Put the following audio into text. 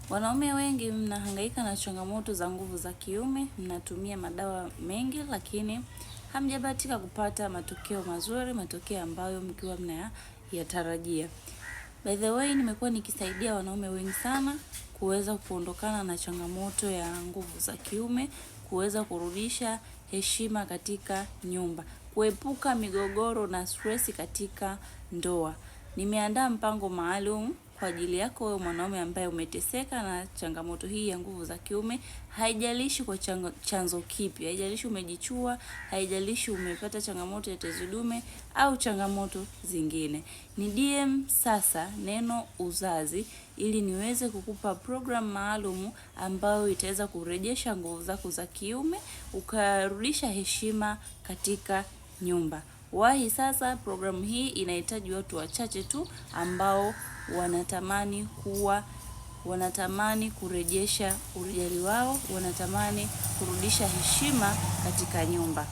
Wanaume wengi mnahangaika na changamoto za nguvu za kiume, mnatumia madawa mengi lakini hamjabahatika kupata matokeo mazuri, matokeo ambayo mkiwa mnayatarajia. By the way, nimekuwa nikisaidia wanaume wengi sana kuweza kuondokana na changamoto ya nguvu za kiume, kuweza kurudisha heshima katika nyumba, kuepuka migogoro na stress katika ndoa. Nimeandaa mpango maalum kwa ajili yako wewe mwanaume ambaye umeteseka na changamoto hii ya nguvu za kiume. Haijalishi kwa chanzo kipi, haijalishi umejichua, haijalishi umepata changamoto ya tezi dume au changamoto zingine. Ni DM sasa neno uzazi ili niweze kukupa program maalum ambayo itaweza kurejesha nguvu zako za kiume, ukarudisha heshima katika nyumba. Wahi sasa, programu hii inahitaji watu wachache tu ambao wanatamani kurejesha ujali wao, wanatamani kurudisha heshima katika nyumba.